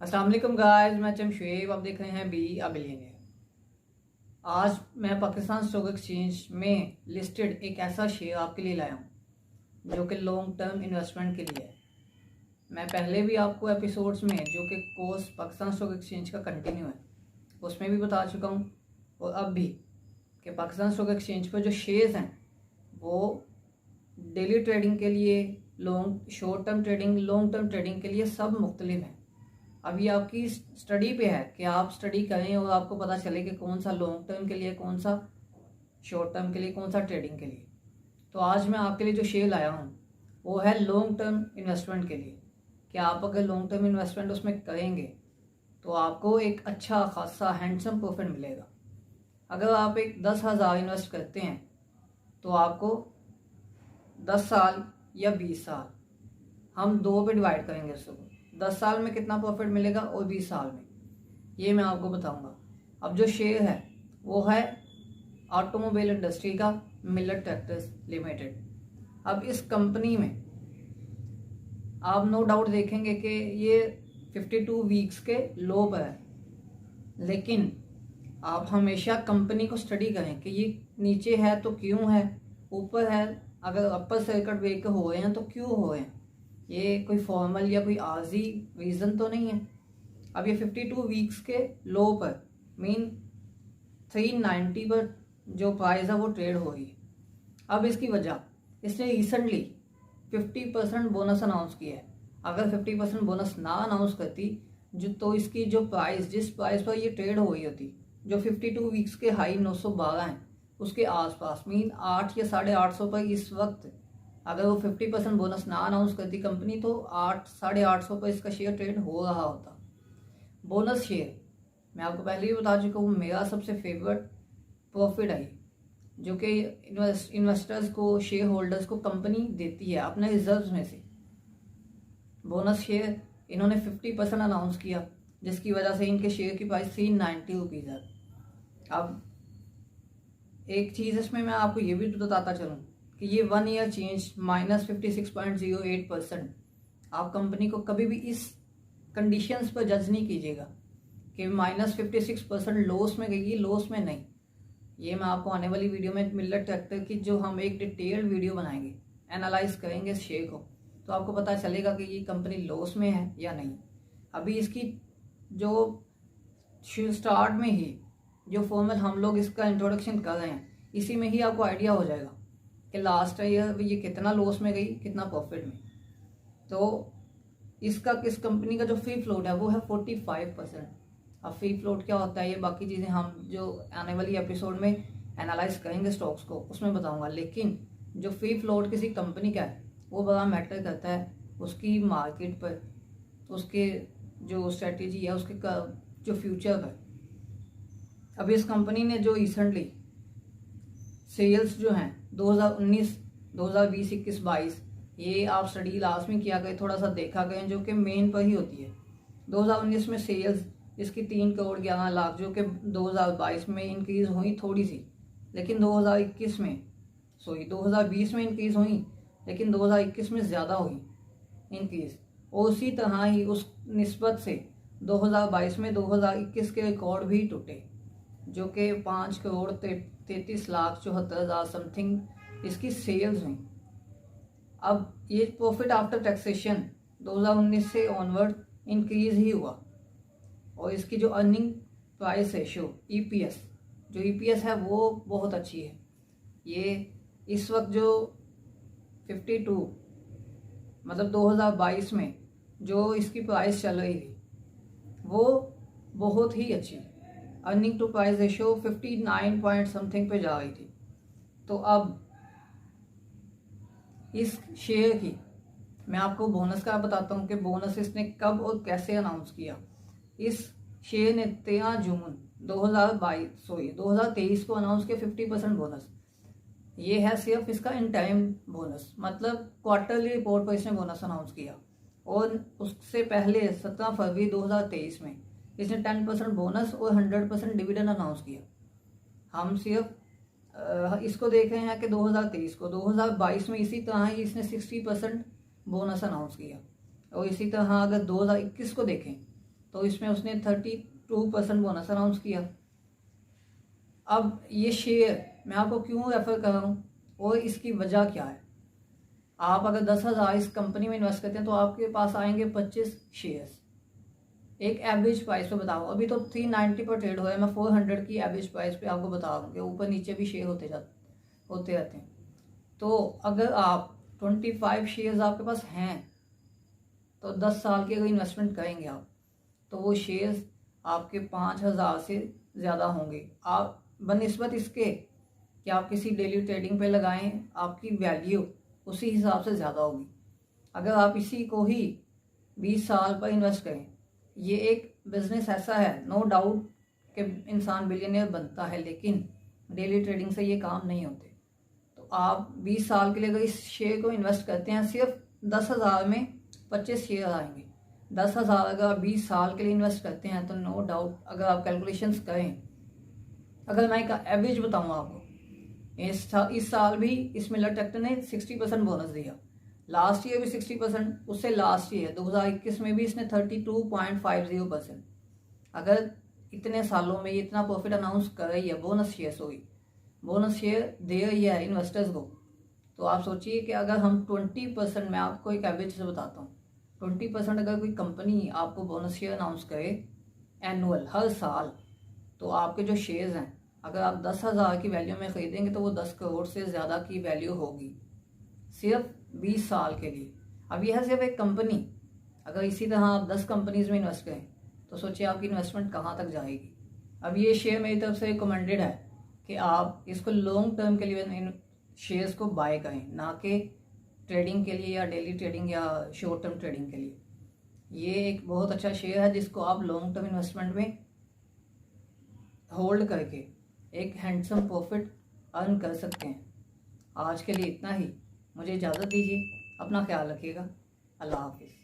अस्सलाम वालेकुम गाइस, मैं शुएब, आप देख रहे हैं बी अ बिलियनियर। आज मैं पाकिस्तान स्टॉक एक्सचेंज में लिस्टेड एक ऐसा शेयर आपके लिए लाया हूँ जो कि लॉन्ग टर्म इन्वेस्टमेंट के लिए है। मैं पहले भी आपको एपिसोड्स में जो कि कोर्स पाकिस्तान स्टॉक एक्सचेंज का कंटिन्यू है उसमें भी बता चुका हूँ, और अब भी कि पाकिस्तान स्टॉक एक्सचेंज पर जो शेयर्स हैं वो डेली ट्रेडिंग के लिए, short term trading, long term trading के लिए सब मुख्तलिफ हैं। अभी आपकी स्टडी पे है कि आप स्टडी करें और आपको पता चले कि कौन सा लॉन्ग टर्म के लिए, कौन सा शॉर्ट टर्म के लिए, कौन सा ट्रेडिंग के लिए। तो आज मैं आपके लिए जो शेयर लाया हूँ वो है लॉन्ग टर्म इन्वेस्टमेंट के लिए, कि आप अगर लॉन्ग टर्म इन्वेस्टमेंट उसमें करेंगे तो आपको एक अच्छा खासा हैंडसम प्रॉफिट मिलेगा। अगर आप एक 10,000 इन्वेस्ट करते हैं तो आपको 10 साल या 20 साल, हम दो पे डिवाइड करेंगे उसको, 10 साल में कितना प्रॉफिट मिलेगा और 20 साल में, ये मैं आपको बताऊंगा। अब जो शेयर है वो है ऑटोमोबाइल इंडस्ट्री का मिलर ट्रैक्टर्स लिमिटेड। अब इस कंपनी में आप नो डाउट देखेंगे कि ये 52 वीक्स के लो पर है, लेकिन आप हमेशा कंपनी को स्टडी करें कि ये नीचे है तो क्यों है, ऊपर है, अगर अपर सर्किट ब्रेकर हो रहे हैं तो क्यों हो रहे हैं, ये कोई फॉर्मल या कोई आर्जी रीज़न तो नहीं है। अब ये 52 वीक्स के लो पर मीन 390 पर जो प्राइस है वो ट्रेड हो रही है। अब इसकी वजह, इसने रिसेंटली 50% बोनस अनाउंस किया है। अगर 50% बोनस ना अनाउंस करती तो इसकी जो प्राइस, जिस प्राइस पर ये ट्रेड हो रही होती, जो 52 वीक्स के हाई 912 हैं उसके आसपास, मीन 8 या 850 पर इस वक्त, अगर वो 50% बोनस ना अनाउंस करती कंपनी तो 800-850 पर इसका शेयर ट्रेड हो रहा होता। बोनस शेयर मैं आपको पहले ही बता चुका हूँ, मेरा सबसे फेवरेट प्रॉफिट है जो कि इन्वेस्टर्स को, शेयर होल्डर्स को कंपनी देती है अपने रिजर्व्स में से। बोनस शेयर इन्होंने 50% अनाउंस किया, जिसकी वजह से इनके शेयर की प्राइस 390 रुपीज़ है। अब एक चीज़ इसमें मैं आपको ये भी बताता चलूँ कि ये 1 ईयर चेंज -56.08%। आप कंपनी को कभी भी इस कंडीशंस पर जज नहीं कीजिएगा कि -56% लॉस में गई, लॉस में नहीं। ये मैं आपको आने वाली वीडियो में मिलर ट्रैक्टर की, जो हम एक डिटेल्ड वीडियो बनाएंगे, एनालाइज करेंगे इस शेयर को, तो आपको पता चलेगा कि ये कंपनी लॉस में है या नहीं। अभी इसकी जो स्टार्ट में ही जो फॉर्मल हम लोग इसका इंट्रोडक्शन कर रहे हैं, इसी में ही आपको आइडिया हो जाएगा कि लास्ट ईयर ये कितना लॉस में गई, कितना प्रॉफिट में। तो इसका, किस कंपनी का जो फ्री फ्लोट है वो है 45%। अब फ्री फ्लोट क्या होता है, ये बाकी चीज़ें हम जो आने वाली एपिसोड में एनालाइज करेंगे स्टॉक्स को, उसमें बताऊंगा। लेकिन जो फ्री फ्लोट किसी कंपनी का है वो बड़ा मैटर करता है उसकी मार्केट पर, उसके जो स्ट्रेटेजी है, उसके जो फ्यूचर है। अभी इस कंपनी ने जो रिसेंटली सेल्स जो हैं 2019, 2020, 21, 22, ये आप स्टडी लास्ट में किया गए, थोड़ा सा देखा गया, जो कि मेन पर ही होती है। 2019 में सेल्स इसकी 3 करोड़ 11 लाख, जो कि 2022 में इंक्रीज हुई थोड़ी सी, लेकिन 2021 में, 2020 में इंक्रीज हुई, लेकिन 2021 में ज़्यादा हुई इंक्रीज। और उसी तरह ही उस निस्बत से 2022 में 2021 के रिकॉर्ड भी टूटे, जो कि 5 करोड़ 33 लाख 74 हज़ार समथिंग इसकी सेल्स हुई। अब ये प्रॉफिट आफ्टर टैक्सेशन 2019 से ऑनवर्ड इंक्रीज ही हुआ, और इसकी जो अर्निंग प्राइस रेशियो, ईपीएस, जो ईपीएस है वो बहुत अच्छी है। ये इस वक्त जो 52, मतलब 2022 में जो इसकी प्राइस चल रही थी वो बहुत ही अच्छी, earning to price ratio 59 point something पे जा रही थी। तो अब इस शेयर की मैं आपको बोनस का बताता हूँ कि बोनस इसने कब और कैसे अनाउंस किया। इस शेयर ने 13 जून 2023 को अनाउंस किया 50% बोनस। ये है सिर्फ इसका इन टाइम बोनस, मतलब क्वार्टरली रिपोर्ट पर इसने बोनस अनाउंस किया। और उससे पहले 17 फरवरी 2023 में इसने 10% बोनस और 100% डिविडेंड अनाउंस किया। हम सिर्फ इसको देख रहे हैं कि 2023 को, 2022 में इसी तरह ही इसने 60% बोनस अनाउंस किया। और इसी तरह अगर 2021 को देखें तो इसमें उसने 32% बोनस अनाउंस किया। अब ये शेयर मैं आपको क्यों रेफ़र कर रहा हूँ और इसकी वजह क्या है। आप अगर 10,000 इस कंपनी में इन्वेस्ट करते हैं तो आपके पास आएंगे 25 शेयर्स। एक एवरेज प्राइस पे बताऊँ, अभी तो 390 पर ट्रेड हुआ है, मैं 400 की एवरेज प्राइस पे आपको बता रहा हूँ कि ऊपर नीचे भी शेयर होते रहते हैं। तो अगर आप 25 शेयर्स आपके पास हैं तो 10 साल की अगर इन्वेस्टमेंट करेंगे आप, तो वो शेयर्स आपके 5,000 से ज़्यादा होंगे। आप बनिस्बत इसके कि आप किसी डेली ट्रेडिंग पे लगाएं, आपकी वैल्यू उसी हिसाब से ज़्यादा होगी। अगर आप इसी को ही 20 साल पर इन्वेस्ट करें, ये एक बिजनेस ऐसा है, नो डाउट कि इंसान बिलियनियर बनता है, लेकिन डेली ट्रेडिंग से ये काम नहीं होते। तो आप 20 साल के लिए अगर इस शेयर को इन्वेस्ट करते हैं, सिर्फ 10,000 में 25 शेयर आएंगे। 10,000 अगर आप 20 साल के लिए इन्वेस्ट करते हैं तो नो डाउट, अगर आप कैलकुलेशंस करें, अगर मैं एक एवरेज बताऊँ आपको, इस साल भी इसमें टेक्टर ने 60% बोनस दिया, लास्ट ईयर भी 60%, उससे लास्ट ईयर 2021 में भी इसने 32.50%। अगर इतने सालों में ये इतना प्रॉफिट अनाउंस कर रही है, बोनस शेयर दे रही है इन्वेस्टर्स को, तो आप सोचिए कि अगर हम 20%, मैं आपको एक एवरेज से बताता हूँ, 20% अगर कोई कंपनी आपको बोनस शेयर अनाउंस करे एनुअल हर साल, तो आपके जो शेयर्स हैं, अगर आप 10,000 की वैल्यू में खरीदेंगे तो वो 10 करोड़ से ज़्यादा की वैल्यू होगी सिर्फ 20 साल के लिए। अब यह सिर्फ एक कंपनी, अगर इसी तरह आप 10 कंपनीज में इन्वेस्ट करें तो सोचिए आपकी इन्वेस्टमेंट कहाँ तक जाएगी। अब ये शेयर मेरी तरफ से रिकमेंडेड है कि आप इसको लॉन्ग टर्म के लिए इन शेयर्स को बाय करें, ना कि ट्रेडिंग के लिए या डेली ट्रेडिंग या शॉर्ट टर्म ट्रेडिंग के लिए। ये एक बहुत अच्छा शेयर है जिसको आप लॉन्ग टर्म इन्वेस्टमेंट में होल्ड करके एक हैंडसम प्रॉफिट अर्न कर सकते हैं। आज के लिए इतना ही, मुझे इजाज़त दीजिए, अपना ख्याल रखिएगा, अल्लाह हाफिज़।